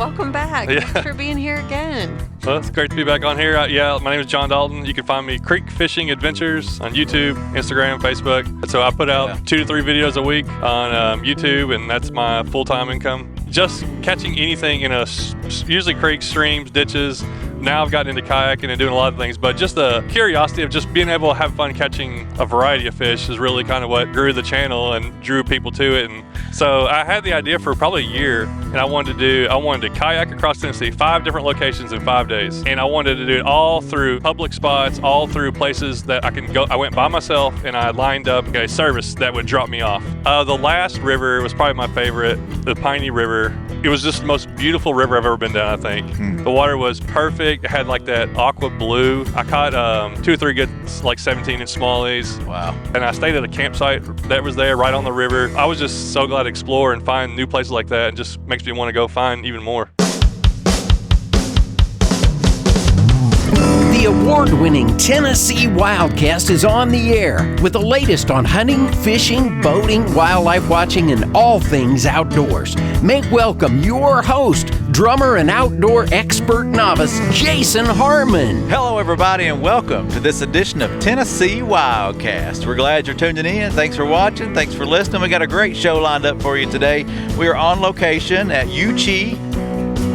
welcome back. Yeah. Thanks for being here again. Well, it's great to be back on here. My name is John Dalton. You can find me Creek Fishing Adventures on YouTube, Instagram, Facebook. So I put out 2 to 3 videos a week on YouTube, and that's my full-time income. Just catching anything in usually creeks, streams, ditches. Now I've gotten into kayaking and doing a lot of things, but just the curiosity of just being able to have fun catching a variety of fish is really kind of what grew the channel and drew people to it. And so I had the idea for probably a year, and I wanted to kayak across Tennessee, 5 different locations in 5 days. And I wanted to do it all through public spots, all through places that I can go. I went by myself and I lined up a service that would drop me off. The last river was probably my favorite, the Piney River. It was just the most beautiful river I've ever been down, I think. The water was perfect. It had like that aqua blue. I caught 2 or 3 good like 17-inch smallies. Wow. And I stayed at a campsite that was there right on the river. I was just so glad to explore and find new places like that. It just makes me want to go find even more. The award-winning Tennessee WildCast is on the air with the latest on hunting, fishing, boating, wildlife watching, and all things outdoors. Make welcome your host, drummer and outdoor expert novice, Jason Harmon. Hello, everybody, and welcome to this edition of Tennessee WildCast. We're glad you're tuning in. Thanks for watching. Thanks for listening. We got a great show lined up for you today. We are on location at Uchee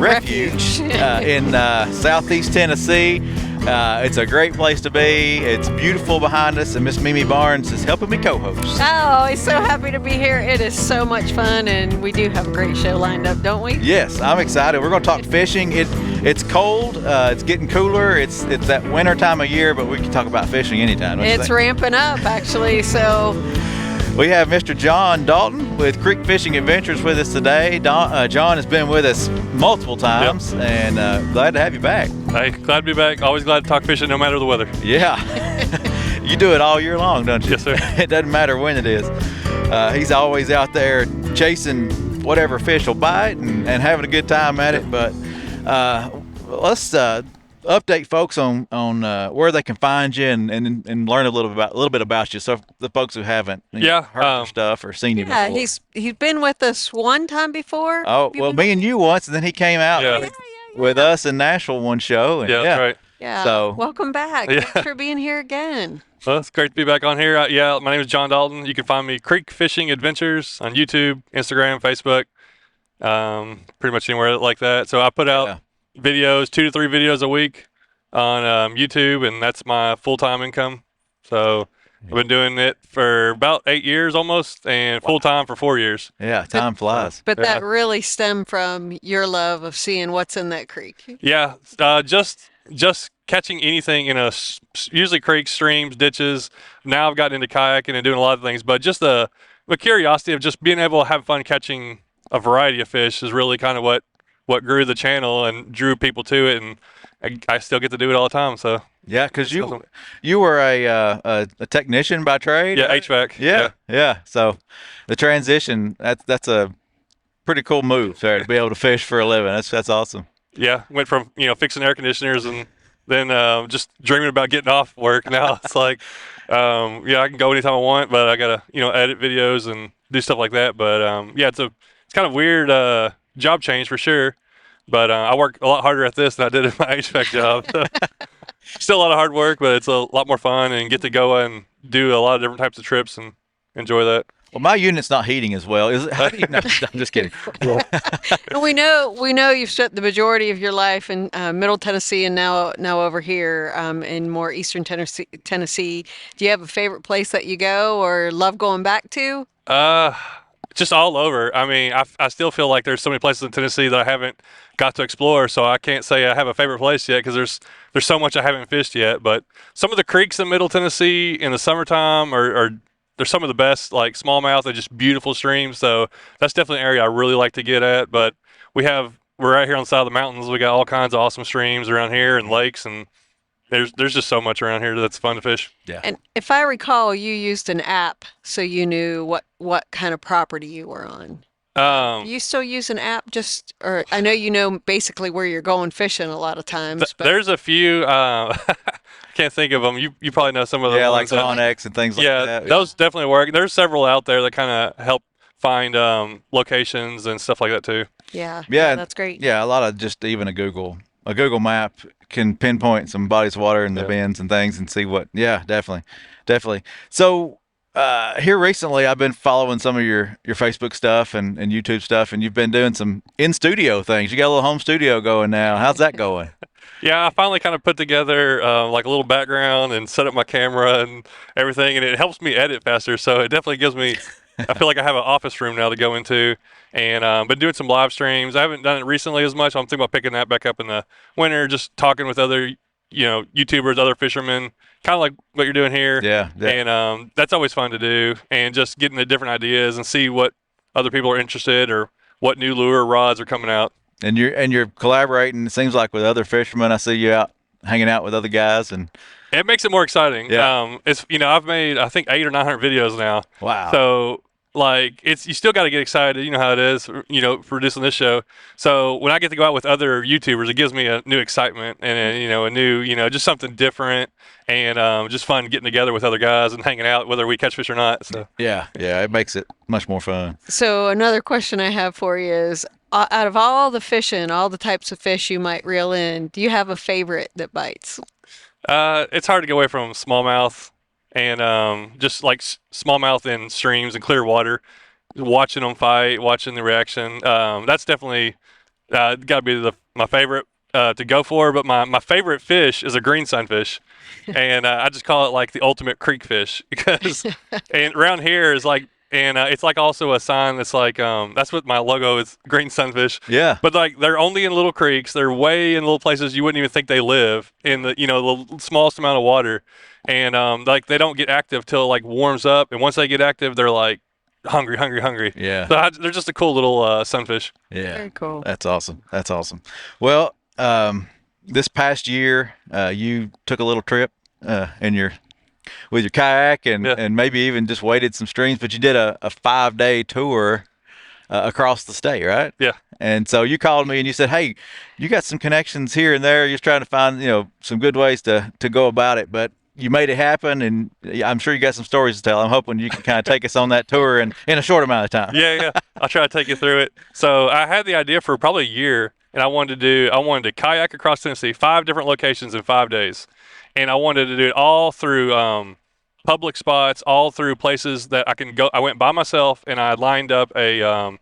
Refuge in southeast Tennessee. It's a great place to be. It's beautiful behind us, and Miss Mimi Barnes is helping me co-host. Oh, I'm so happy to be here. It is so much fun, and we do have a great show lined up, don't we? Yes, I'm excited. We're going to talk fishing. It's cold. It's getting cooler. It's that winter time of year, but we can talk about fishing anytime. It's ramping up, actually, so... We have Mr. John Dalton with Creek Fishing Adventures with us today. John has been with us multiple times, and glad to have you back. Hey, glad to be back. Always glad to talk fishing no matter the weather. Yeah. You do it all year long, don't you? Yes, sir. It doesn't matter when it is. He's always out there chasing whatever fish will bite and having a good time at it. But let's update folks on where they can find you and learn a little bit about you. So the folks who haven't heard your stuff or seen you before. Yeah, he's been with us one time before. Oh, well, me and you once, and then he came out with us in Nashville one show. And, that's right. Yeah. So welcome back. Yeah. Thanks for being here again. Well, it's great to be back on here. My name is John Dalton. You can find me Creek Fishing Adventures on YouTube, Instagram, Facebook, pretty much anywhere like that. So I put out videos, 2 to 3 videos a week on YouTube, and that's my full-time income. So I've been doing it for about 8 years almost, and full-time for 4 years. Yeah, time flies. But that really stemmed from your love of seeing what's in that creek. Yeah, just catching anything in usually creeks, streams, ditches. Now I've gotten into kayaking and doing a lot of things, but just the curiosity of just being able to have fun catching a variety of fish is really kind of what grew the channel and drew people to it, and I still get to do it all the time. So yeah, because you were a technician by trade. Yeah, right? HVAC. Yeah. So the transition that's a pretty cool move there to be able to fish for a living. That's awesome. Yeah, went from fixing air conditioners and then just dreaming about getting off work. Now it's like I can go anytime I want, but I gotta edit videos and do stuff like that. But it's kind of weird job change for sure. But I work a lot harder at this than I did at my HVAC job. So still a lot of hard work, but it's a lot more fun and get to go and do a lot of different types of trips and enjoy that. Well, my unit's not heating as well. Is it? No, I'm just kidding. And we know you've spent the majority of your life in Middle Tennessee and now over here in more Eastern Tennessee. Do you have a favorite place that you go or love going back to? Just all over. I mean, I still feel like there's so many places in Tennessee that I haven't got to explore, so I can't say I have a favorite place yet because there's so much I haven't fished yet. But some of the creeks in Middle Tennessee in the summertime are they're some of the best, like smallmouth. They're just beautiful streams. So that's definitely an area I really like to get at. But we're right here on the side of the mountains. We got all kinds of awesome streams around here and lakes, and there's just so much around here that's fun to fish. Yeah. And if I recall, you used an app so you knew what kind of property you were on. Do you still use an app or I know basically where you're going fishing a lot of times. But there's a few, can't think of them. You probably know some of them. Yeah, like Onyx and things like that. Yeah, those definitely work. There's several out there that kind of help find locations and stuff like that too. Yeah. Yeah, That's great. Yeah, a lot of just even a Google map can pinpoint some bodies of water in the Yeah. bends and things and see what. Yeah, definitely. So here recently, I've been following some of your Facebook stuff and YouTube stuff, and you've been doing some in studio things. You got a little home studio going now. How's that going? Yeah, I finally kind of put together like a little background and set up my camera and everything, and it helps me edit faster. So it definitely gives me. I feel like I have an office room now to go into, and been doing some live streams. I haven't done it recently as much. I'm thinking about picking that back up in the winter, just talking with other, YouTubers, other fishermen, kind of like what you're doing here. Yeah. And that's always fun to do, and just getting the different ideas and see what other people are interested or what new lure rods are coming out. And you're collaborating. It seems like with other fishermen. I see you out hanging out with other guys, and it makes it more exciting. Yeah. It's I've made I think 800 or 900 videos now. wow. So like you still got to get excited. You know how it is. Producing this show. So when I get to go out with other YouTubers, it gives me a new excitement and a new just something different and just fun getting together with other guys and hanging out whether we catch fish or not. So Yeah, it makes it much more fun. So another question I have for you is, out of all the fishing, all the types of fish you might reel in, do you have a favorite that bites? it's hard to get away from smallmouth and just like smallmouth in streams and clear water. Watching them fight, watching the reaction. That's definitely got to be my favorite to go for. But my favorite fish is a green sunfish, and I just call it like the ultimate creek fish because and around here is like. And it's like also a sign that's like that's what my logo is, green sunfish. Yeah. But like they're only in little creeks. They're way in little places you wouldn't even think they live in the smallest amount of water, and like they don't get active till like warms up. And once they get active, they're like hungry. Yeah. So they're just a cool little sunfish. Yeah. Very cool. That's awesome. Well, this past year, you took a little trip with your kayak and maybe even just waded some streams, but you did a 5-day tour across the state, right? Yeah. And so you called me and you said, "Hey, you got some connections here and there. You're just trying to find, some good ways to go about it, but you made it happen, and I'm sure you got some stories to tell. I'm hoping you can kind of take us on that tour in a short amount of time." Yeah. I'll try to take you through it. So I had the idea for probably a year, and I wanted to kayak across Tennessee, 5 different locations in 5 days. And I wanted to do it all through public spots, all through places that I can go. I went by myself, and I lined up a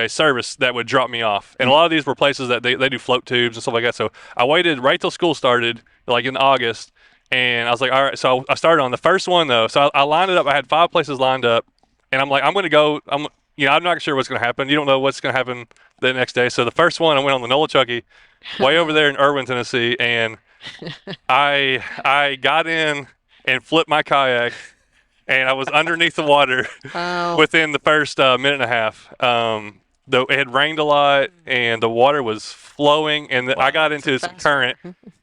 service that would drop me off. And a lot of these were places that they do float tubes and stuff like that. So I waited right till school started, like in August, and I was like, all right. So I started on the first one though. So I lined it up. I had 5 places lined up, and I'm like, I'm going to go. I'm not sure what's going to happen. You don't know what's going to happen the next day. So the first one, I went on the Nolichucky, way over there in Irwin, Tennessee, and I got in and flipped my kayak, and I was underneath the water within the first minute and a half. Though it had rained a lot, and the water was flowing, and I got into some current,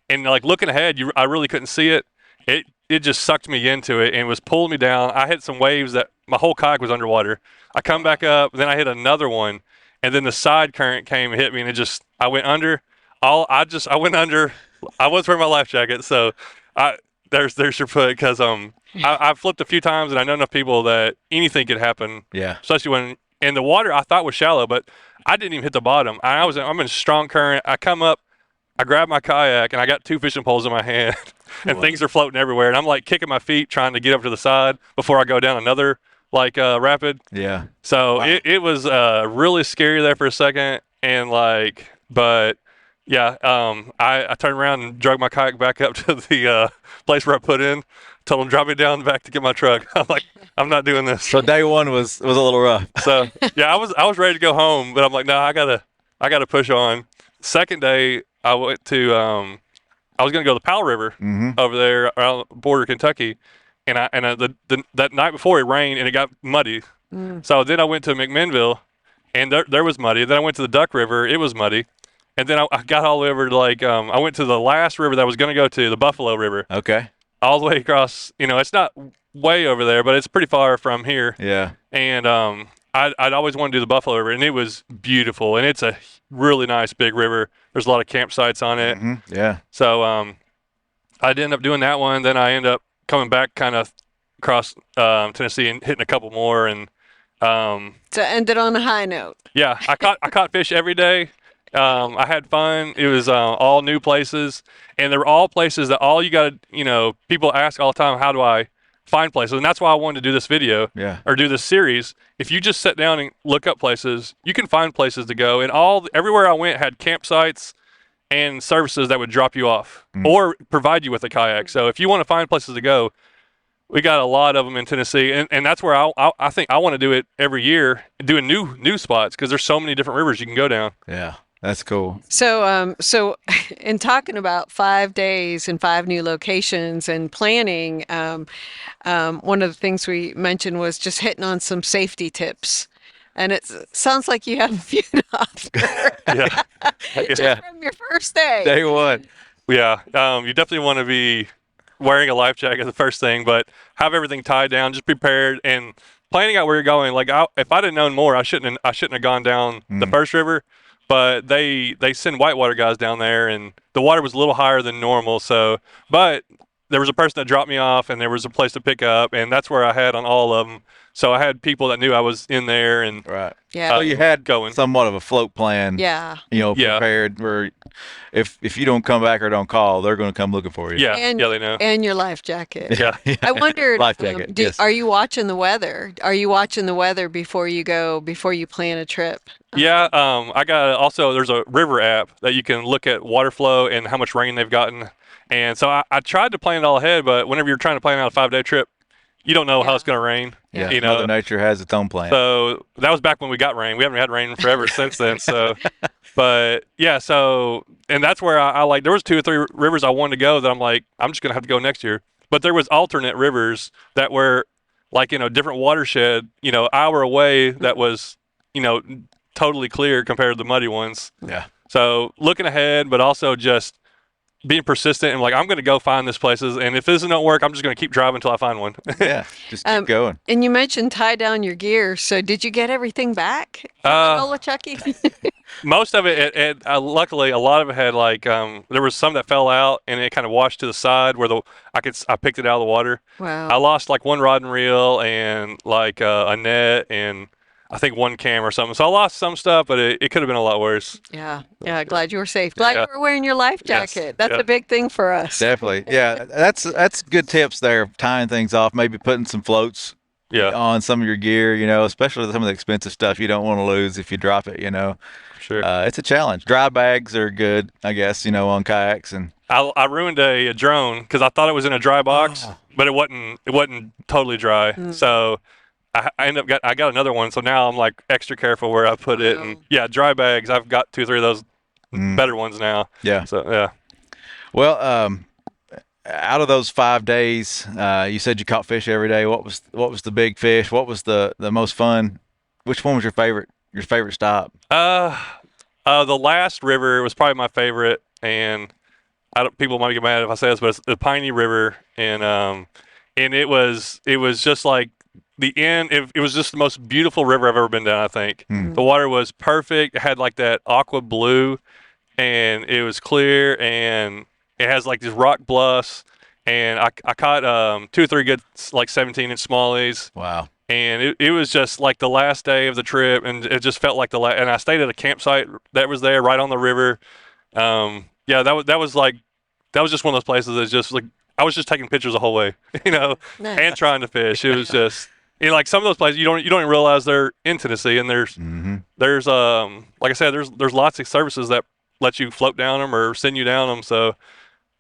and like looking ahead, I really couldn't see it. It just sucked me into it and was pulling me down. I hit some waves that my whole kayak was underwater. I come back up, then I hit another one, and then the side current came and hit me, and I went under. I went under. I was wearing my life jacket, so there's your foot because I've flipped a few times, and I know enough people that anything could happen. Yeah. Especially when in the water I thought was shallow, but I didn't even hit the bottom. I'm in strong current. I come up, I grab my kayak, and I got 2 fishing poles in my hand, and things are floating everywhere, and I'm like kicking my feet trying to get up to the side before I go down another rapid. Yeah. So Wow. it was really scary there for a second, and but. Yeah, I turned around and drug my kayak back up to the place where I put in. Told them drop me down back to get my truck. I'm like, I'm not doing this. So day one was a little rough. So yeah, I was ready to go home, but I'm like, no, I gotta push on. Second day, I went to I was gonna go to the Powell River over there around the border of Kentucky, and that night before it rained and it got muddy. So then I went to McMinnville, and there was muddy. Then I went to the Duck River, it was muddy. And then I got all the way over to I went to the last river that I was going to go to, the Buffalo River. Okay. All the way across, it's not way over there, but it's pretty far from here. Yeah. And I'd always wanted to do the Buffalo River, and it was beautiful. And it's a really nice big river. There's a lot of campsites on it. Mm-hmm. Yeah. So I did end up doing that one. Then I ended up coming back kind of across Tennessee and hitting a couple more. And To end it on a high note. Yeah, I caught fish every day. I had fun. It was all new places, and they were all places that all you got to, people ask all the time, how do I find places? And that's why I wanted to do this video or do this series. If you just sit down and look up places, you can find places to go. And everywhere I went had campsites and services that would drop you off or provide you with a kayak. So if you want to find places to go, we got a lot of them in Tennessee, and that's where I think I want to do it every year, doing new spots because there's so many different rivers you can go down. Yeah, that's cool. So in talking about 5 days and 5 new locations and planning, one of the things we mentioned was just hitting on some safety tips. And it sounds like you have a few to offer. Yeah. Yeah. From your first day. Day one. Yeah, you definitely want to be wearing a life jacket the first thing, but have everything tied down, just prepared, and planning out where you're going. Like if I'd have known more, I shouldn't have gone down the first river. But they send whitewater guys down there, and the water was a little higher than normal. So, but there was a person that dropped me off, and there was a place to pick up, and that's where I had on all of them. So I had people that knew I was in there, and Right. Yeah. So you had going. somewhat of a float plan. Yeah. Yeah. Prepared where if you don't come back or don't call, they're going to come looking for you. yeah, And, they know. and your life jacket. Yeah. I wondered, Life jacket, yes. are you watching the weather? Are you watching the weather before you plan a trip? Yeah, there's a river app that you can look at water flow and how much rain they've gotten. And so I tried to plan it all ahead, but whenever you're trying to plan out a 5-day trip, you don't know how it's going to rain. Yeah. You know? Mother Nature has its own plan. So that was back when we got rain. We haven't had rain forever since then. So, but yeah, and that's where I like, there was 2 or 3 rivers I wanted to go that I'm like, I'm just going to have to go next year. But there was alternate rivers that were like, different watershed, hour away that was, totally clear compared to the muddy ones. Yeah. So looking ahead, but also just being persistent and like, I'm going to go find this places. And if this doesn't work, I'm just going to keep driving until I find one. Yeah. Just keep going. And you mentioned tie down your gear. So did you get everything back? Chucky? Most of it, luckily, a lot of it had like, there was some that fell out and it kind of washed to the side where I picked it out of the water. Wow. I lost like one rod and reel and like a net and I think one cam or something. So I lost some stuff, but it could have been a lot worse. Yeah. Yeah. Glad you were safe. Glad you were wearing your life jacket. Yes. That's a big thing for us. Definitely. Yeah. That's good tips there. Tying things off, maybe putting some floats on some of your gear, especially some of the expensive stuff you don't want to lose if you drop it, Sure. It's a challenge. Dry bags are good, I guess, on kayaks. And I ruined a drone because I thought it was in a dry box, but it wasn't totally dry. So I got another one. So now I'm like extra careful where I put it. And yeah, dry bags. I've got 2 or 3 of those better ones now. Yeah. So yeah. Well, out of those 5 days, you said you caught fish every day. What was the big fish? What was the most fun? Which one was your favorite stop? The last river was probably my favorite, and people might get mad if I say this, but it's the Piney River, and it was just like the end. It was just the most beautiful river I've ever been down. I think the water was perfect. It had like that aqua blue, and it was clear, and it has like these rock bluffs, and I caught 2 or 3 good like 17-inch smallies. Wow. And it was just like the last day of the trip, and it just felt like and I stayed at a campsite that was there right on the river. Yeah, that was just one of those places that's just like, I was just taking pictures the whole way, Nice. and trying to fish. It was just, like some of those places you don't even realize they're in Tennessee, and there's like I said, there's lots of services that let you float down them or send you down them. So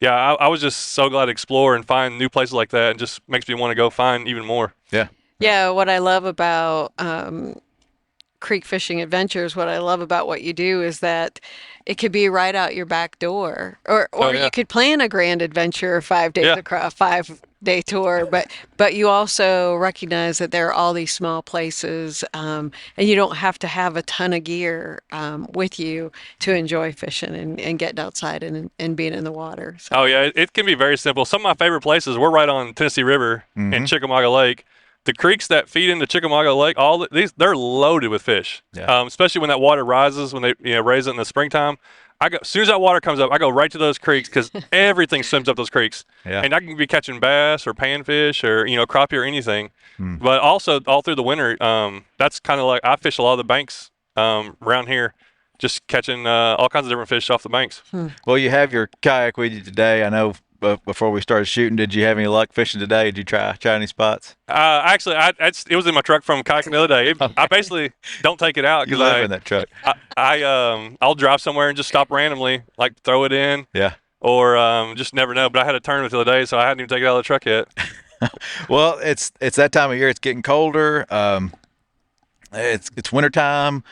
yeah, I was just so glad to explore and find new places like that, and just makes me want to go find even more. Yeah. Yeah, what I love about Creek Fishing Adventures, what I love about what you do is that it could be right out your back door, or you could plan a grand adventure, 5 days across, 5-day tour, but you also recognize that there are all these small places, and you don't have to have a ton of gear with you to enjoy fishing and getting outside and being in the water. So. Oh yeah, it can be very simple. Some of my favorite places, we're right on Tennessee River and Chickamauga Lake. The creeks that feed into Chickamauga Lake, they're loaded with fish. Yeah. Especially when that water rises, when they raise it in the springtime. as soon as that water comes up, I go right to those creeks because everything swims up those creeks. Yeah. And I can be catching bass or panfish or, crappie or anything. But also all through the winter, that's kind of like I fish a lot of the banks around here, just catching all kinds of different fish off the banks. Well, you have your kayak with you today. I know before we started shooting, did you have any luck fishing today? Did you try any spots? Actually, it was in my truck from kayaking the other day. I basically don't take it out You because live in that truck. I'll drive somewhere and just stop randomly, like throw it in. Yeah. Or just never know. But I had a tournament the other day, so I hadn't even taken it out of the truck yet. Well, it's that time of year. It's getting colder. It's wintertime.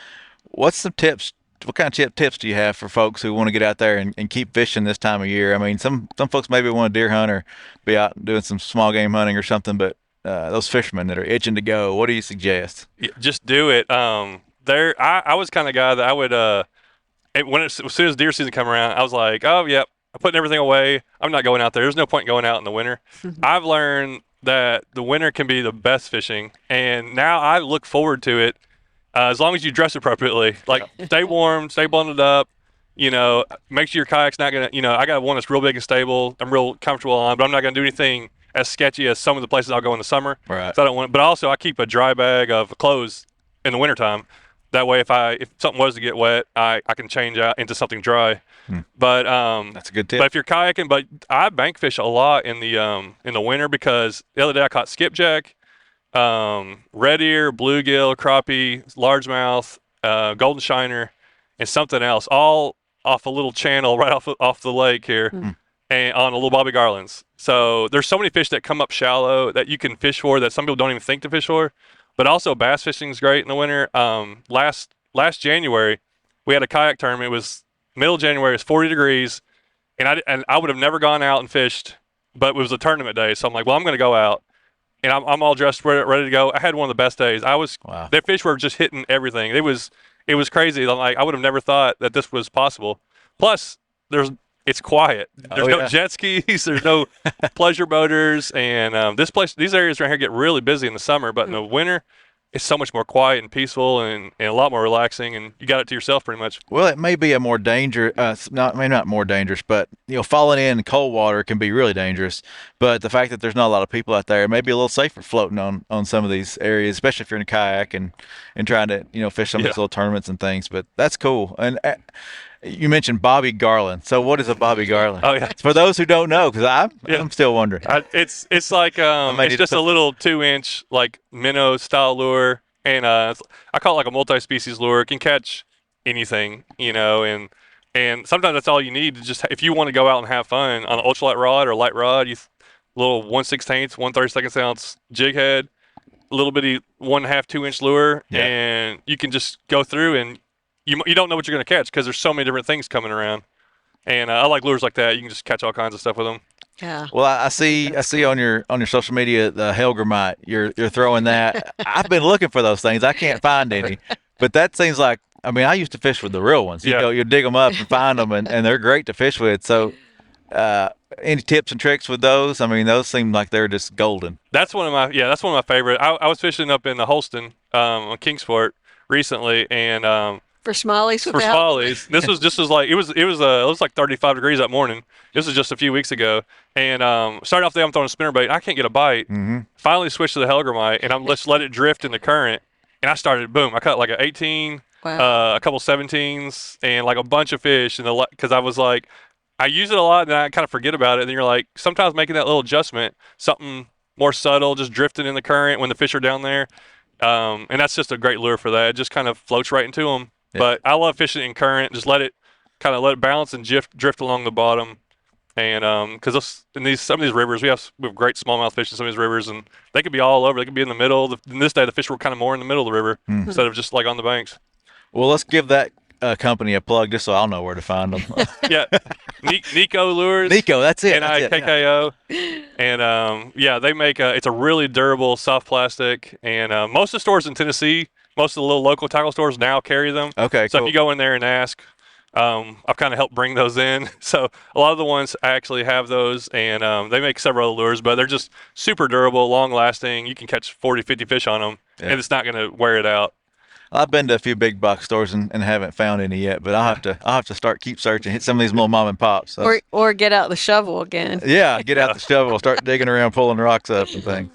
What's some tips? What kind of tips do you have for folks who want to get out there and keep fishing this time of year? I mean, some folks maybe want to deer hunt or be out doing some small game hunting or something, but those fishermen that are itching to go, what do you suggest? Yeah, just do it. I was kind of guy that I would as soon as deer season come around, I was like, oh yeah, I'm putting everything away. I'm not going out there. There's no point going out in the winter. I've learned that the winter can be the best fishing, and now I look forward to it. As long as you dress appropriately, like stay warm, stay bundled up, make sure your kayak's not going to, I got one that's real big and stable. I'm real comfortable on, but I'm not going to do anything as sketchy as some of the places I'll go in the summer. Right. So I don't want, but also I keep a dry bag of clothes in the wintertime. That way, if something was to get wet, I can change out into something dry. But that's a good tip. But if you're kayaking, but I bank fish a lot in the winter because the other day I caught skipjack, red ear, bluegill, crappie, largemouth, golden shiner, and something else, all off a little channel right off the lake here, and on a little bobby garlands. So there's so many fish that come up shallow that you can fish for that some people don't even think to fish for. But also bass fishing is great in the winter. Last January, we had a kayak tournament. It was middle of January. It was 40 degrees, and I would have never gone out and fished, but it was a tournament day. So I'm like, well, I'm going to go out. And I'm all dressed, ready to go. I had one of the best days. Wow. Their fish were just hitting everything. It was crazy. I'm like, I would have never thought that this was possible. Plus, it's quiet. There's no jet skis. There's no pleasure boaters. And these areas around here get really busy in the summer, but in the winter, it's so much more quiet and peaceful and a lot more relaxing. And you got it to yourself pretty much. Well, it may be a more dangerous, not more dangerous, but falling in cold water can be really dangerous. But the fact that there's not a lot of people out there, it may be a little safer floating on some of these areas, especially if you're in a kayak and trying to fish some of these little tournaments and things. But that's cool. And you mentioned Bobby Garland. So what is a Bobby Garland? Oh yeah. For those who don't know, because I'm still wondering. It's like it's just a little 2-inch like minnow style lure, and I call it like a multi-species lure. It can catch anything, and sometimes that's all you need to just if you want to go out and have fun on an ultralight rod or light rod. Little 1/16, 1/32 ounce jig head, a little bitty 1.5, 2-inch lure, and you can just go through and. You don't know what you're going to catch because there's so many different things coming around, and I like lures like that. You can just catch all kinds of stuff with them. Yeah. Well, I see on your social media the Helgramite. You're throwing that. I've been looking for those things. I can't find any, but that seems like. I mean, I used to fish with the real ones. You dig them up and find them, and they're great to fish with. So, any tips and tricks with those? I mean, those seem like they're just golden. That's one of my favorite. I was fishing up in the Holston on Kingsport recently, and. For smallies For smallies. This was like it was like 35 degrees that morning. This was just a few weeks ago. And started off the day I'm throwing a spinnerbait. I can't get a bite. Finally switched to the Helgramite and I'm just let it drift in the current. And I started boom. I caught like an 18, a couple 17s, and like a bunch of fish. And because I was like, I use it a lot and then I kind of forget about it. And then you're like, sometimes making that little adjustment, something more subtle, just drifting in the current when the fish are down there. And that's just a great lure for that. It just kind of floats right into them. Yeah. But I love fishing in current. Just let it balance and drift along the bottom. And because some of these rivers, we have great smallmouth fish in some of these rivers, and they could be all over. They could be in the middle. In this day, the fish were kind of more in the middle of the river instead of just like on the banks. Well, let's give that company a plug just so I'll know where to find them. Yeah, Nico Lures. Nico, that's it. Nikko. And they make it's a really durable soft plastic, and most of the stores in Tennessee, most of the little local tackle stores now carry them. Okay, so cool. If you go in there and ask, I've kind of helped bring those in. So a lot of the ones actually have those, and they make several other lures, but they're just super durable, long lasting. You can catch 40, 50 fish on them, and it's not going to wear it out. I've been to a few big box stores and haven't found any yet, but I'll have to keep searching, hit some of these little mom and pops. So, Or get out the shovel again. yeah, get out the shovel, start digging around, pulling rocks up and things.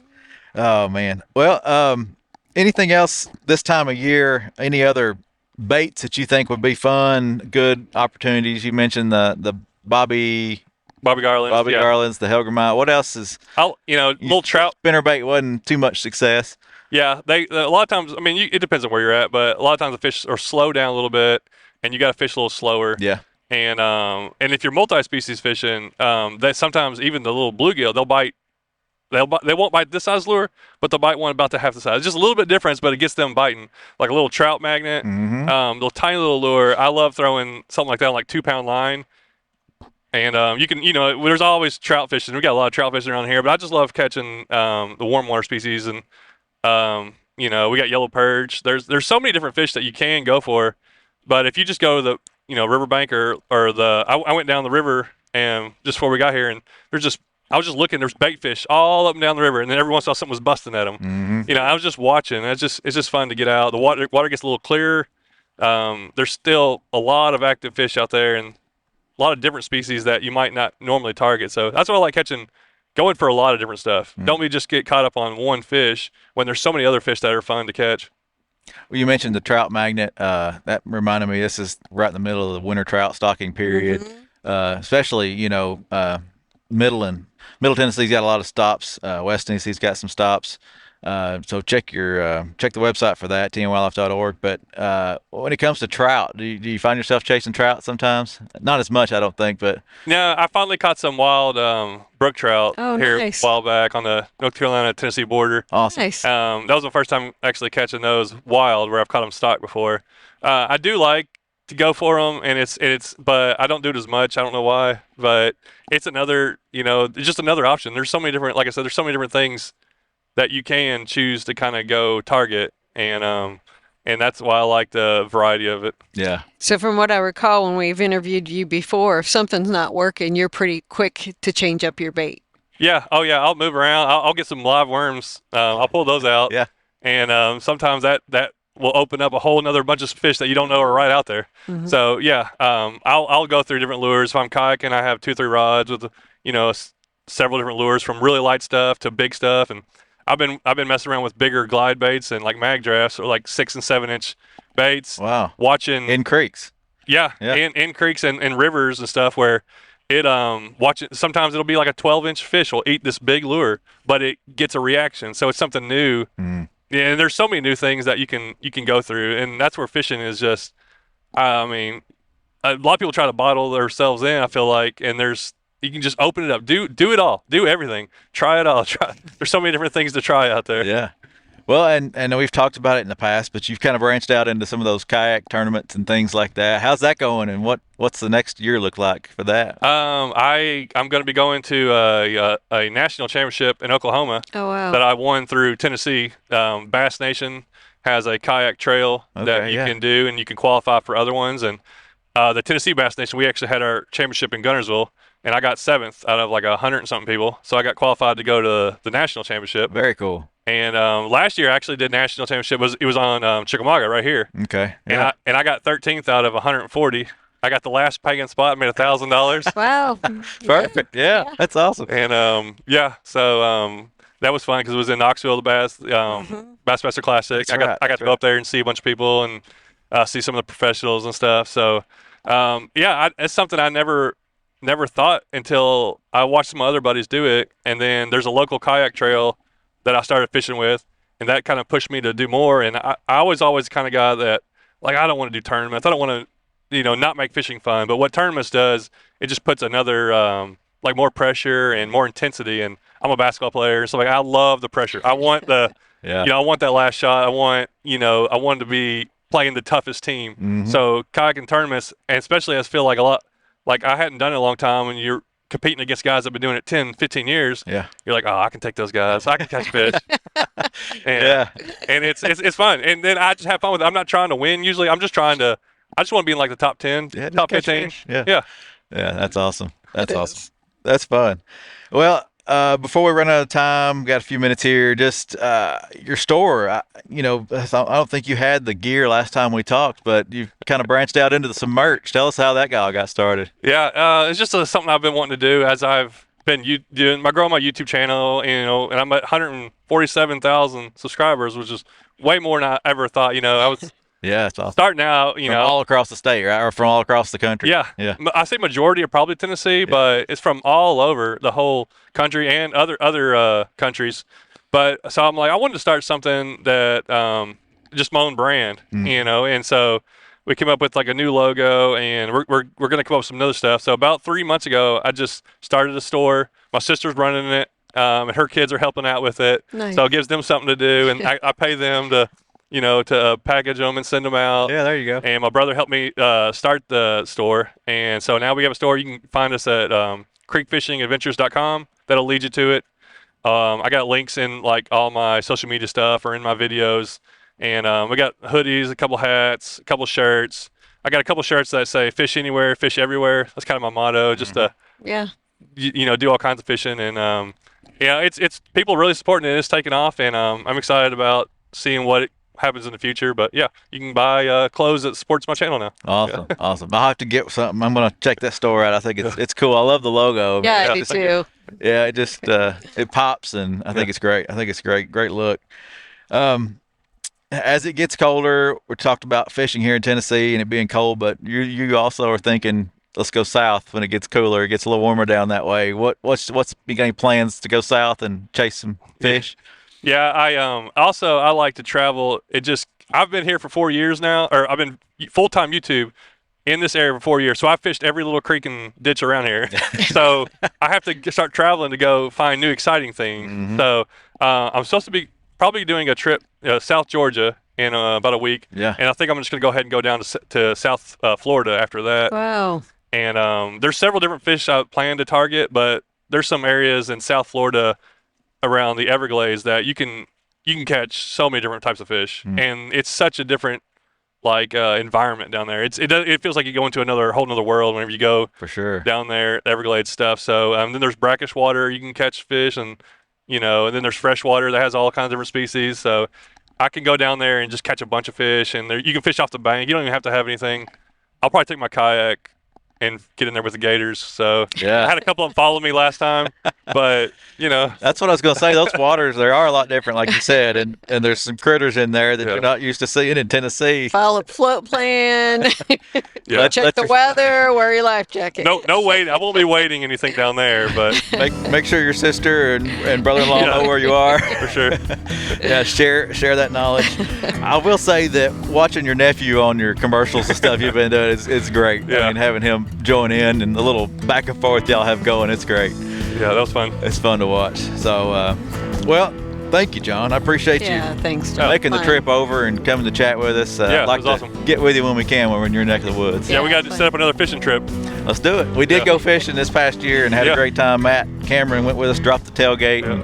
Oh man. Well, anything else this time of year? Any other baits that you think would be fun, good opportunities? You mentioned the Bobby Garland. Bobby Garland's, the Helgramite. What else is? Little trout. Spinnerbait wasn't too much success. Yeah, a lot of times. I mean, it depends on where you're at, but a lot of times the fish are slow down a little bit, and you got to fish a little slower. Yeah. And if you're multi-species fishing, that sometimes even the little bluegill, they'll bite. They won't bite this size lure, but they'll bite one about to half the size. It's just a little bit difference, but it gets them biting. Like a little trout magnet, little tiny little lure. I love throwing something like that on like 2-pound line. And you can, there's always trout fishing. We got a lot of trout fishing around here, but I just love catching the warm water species. And we got yellow perch. There's so many different fish that you can go for. But if you just go to the riverbank or I went down the river and just before we got here, and I was just looking. There's bait fish all up and down the river, and then every once in a while something was busting at them. I was just watching. It's just fun to get out. The water gets a little clearer. There's still a lot of active fish out there, and a lot of different species that you might not normally target. So that's what I like catching, going for a lot of different stuff. Don't just get caught up on one fish when there's so many other fish that are fun to catch. Well, you mentioned the trout magnet. That reminded me, this is right in the middle of the winter trout stocking period. Especially, Middle Tennessee's got a lot of stops. West Tennessee's got some stops. So check the website for that, tnwildlife.org. But when it comes to trout, do you find yourself chasing trout sometimes? Not as much, I don't think, but No, I finally caught some wild brook trout here nice. a while back on the North Carolina-Tennessee border. awesome. Nice. That was the first time actually catching those wild, where I've caught them stock before. I do like to go for them, and but I don't do it as much. I don't know why, but it's it's just another option. There's so many different, like I said, there's so many different things that you can choose to kind of go target, and that's why I like the variety of it. Yeah. So from what I recall when we've interviewed you before, if something's not working, you're pretty quick to change up your bait. Yeah. Oh yeah. I'll move around. I'll get some live worms. I'll pull those out. Yeah. And sometimes that will open up a whole another bunch of fish that you don't know are right out there. So yeah, I'll go through different lures. If I'm kayaking, I have 2-3 rods with several different lures, from really light stuff to big stuff, and I've been messing around with bigger glide baits and like mag drafts, or like 6 and 7 inch baits. Wow. Watching In creeks. Yeah. In creeks and rivers and stuff, where it sometimes it'll be like a 12-inch fish will eat this big lure, but it gets a reaction, so it's something new. Yeah, and there's so many new things that you can go through, and that's where fishing is just. I mean, a lot of people try to bottle themselves in, I feel like, and you can just open it up, do it all, do everything, try it all. There's so many different things to try out there. Yeah. Well, and we've talked about it in the past, but you've kind of branched out into some of those kayak tournaments and things like that. How's that going, and what's the next year look like for that? I'm going to be going to a national championship in Oklahoma. Oh, wow. That I won through Tennessee. Bass Nation has a kayak trail that you can do, and you can qualify for other ones. And the Tennessee Bass Nation, we actually had our championship in Guntersville, and I got 7th out of like 100 and something people. So I got qualified to go to the national championship. Very cool. And last year I actually did national championship. It was on Chickamauga right here. Okay. Yeah. And I got 13th out of 140. I got the last pagan spot, made $1,000. Wow. Perfect. Yeah, that's awesome. And so that was fun because it was in Knoxville, the Bassmaster Classic. That's I got to go up there and see a bunch of people and see some of the professionals and stuff. So it's something I never thought until I watched some other buddies do it. And then there's a local kayak trail that I started fishing with, and that kind of pushed me to do more. And I was always kind of guy that, like, I don't want to do tournaments. I don't want to, not make fishing fun. But what tournaments does, it just puts another, like, more pressure and more intensity. And I'm a basketball player, so like I love the pressure. I want I want that last shot. I want to be playing the toughest team. So kayaking tournaments, and especially I feel like a lot, like I hadn't done it in a long time, and you're competing against guys that have been doing it 10, 15 years. Yeah. You're like, oh, I can take those guys. I can catch fish. And it's fun. And then I just have fun with it. I'm not trying to win usually. I just want to be in like the top 10, top 15. Yeah, that's awesome. That's awesome. That's fun. Well, before we run out of time, got a few minutes here. Just your store. I don't think you had the gear last time we talked, but you've kind of branched out into some merch. Tell us how that all got started. Yeah, it's just something I've been wanting to do as I've been growing my YouTube channel, and I'm at 147,000 subscribers, which is way more than I ever thought. I was Yeah, it's awesome. starting out, From all across the state, right? Or from all across the country. Yeah. I say majority are probably Tennessee, but it's from all over the whole country and other countries. But so I'm like, I wanted to start something that just my own brand, and so we came up with like a new logo, and we're going to come up with some other stuff. So about 3 months ago, I just started a store. My sister's running it, and her kids are helping out with it. Nice. So it gives them something to do, and I pay them to package them and send them out. Yeah, there you go. And my brother helped me start the store, and so now we have a store. You can find us at creekfishingadventures.com. That'll lead you to it. I got links in like all my social media stuff or in my videos. And we got hoodies, a couple hats, a couple shirts. I got a couple shirts that say "Fish anywhere, fish everywhere." That's kind of my motto, just to do all kinds of fishing. And it's people really supporting it. It's taking off, and I'm excited about seeing what happens in the future. But yeah, you can buy clothes that supports my channel now. Awesome, awesome. I'll have to get something. I'm gonna check that store out. I think it's cool. I love the logo. Yeah, I do too. Yeah, it just it pops, and I think it's great. I think it's great look. As it gets colder, we talked about fishing here in Tennessee and it being cold, but you also are thinking, let's go south when it gets cooler. It gets a little warmer down that way. What's any plans to go south and chase some fish? Yeah, I like to travel. I've been here for 4 years now, or I've been full-time YouTube in this area for 4 years. So I've fished every little creek and ditch around here. So I have to start traveling to go find new exciting things. Mm-hmm. So I'm supposed to be probably doing a trip South Georgia in about a week. Yeah. And I think I'm just going to go ahead and go down to South Florida after that. Wow. And there's several different fish I plan to target, but there's some areas in South Florida around the Everglades that you can catch so many different types of fish. Mm. And it's such a different environment down there. It feels like you go into whole nother world whenever you go for sure down there, the Everglades stuff. So then there's brackish water, you can catch fish, and and then there's fresh water that has all kinds of different species. So I can go down there and just catch a bunch of fish, and you can fish off the bank. You don't even have to have anything. I'll probably take my kayak and get in there with the gators. So yeah. I had a couple of them follow me last time, but That's what I was going to say. Those waters, they are a lot different, like you said, and there's some critters in there that you're not used to seeing in Tennessee. Follow a float plan. Check the weather. Wear your life jacket. No waiting. I won't be waiting anything down there, but make sure your sister and brother-in-law know where you are. For sure. Yeah, share that knowledge. I will say that watching your nephew on your commercials and stuff you've been doing is great. Yeah. I mean, having him join in and the little back and forth y'all have going, it's great. Yeah, that was fun. It's fun to watch. So, thank you, John. I appreciate you thanks, John. making the trip over and coming to chat with us. I'd like it was awesome. Get with you when we can when we're in your neck of the woods. Yeah, we got to set up another fishing trip. Let's do it. We did go fishing this past year and had a great time. Matt Cameron went with us, dropped the tailgate, and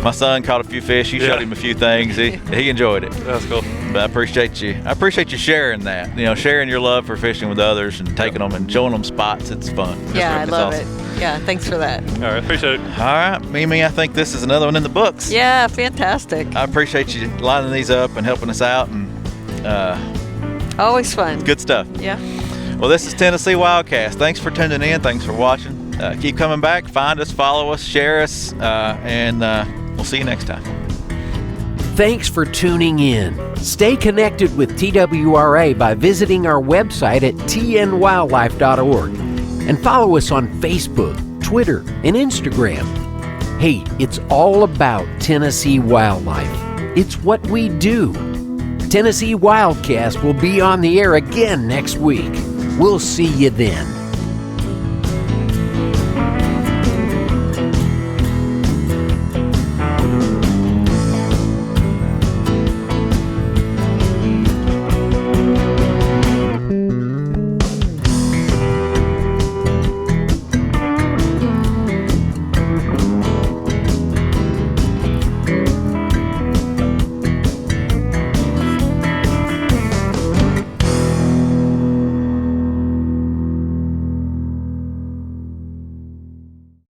my son caught a few fish. You showed him a few things. He enjoyed it. That's cool. But I appreciate you sharing that. Sharing your love for fishing with others and taking them and showing them spots. It's fun. Yeah, I love it. Yeah, thanks for that. All right, appreciate it. All right, Mimi, I think this is another one in the books. Yeah, fantastic. I appreciate you lining these up and helping us out. And always fun. Good stuff. Yeah. Well, this is Tennessee WildCast. Thanks for tuning in. Thanks for watching. Keep coming back. Find us, follow us, share us, and we'll see you next time. Thanks for tuning in. Stay connected with TWRA by visiting our website at tnwildlife.org and follow us on Facebook, Twitter, and Instagram. Hey, it's all about Tennessee wildlife. It's what we do. Tennessee WildCast will be on the air again next week. We'll see you then.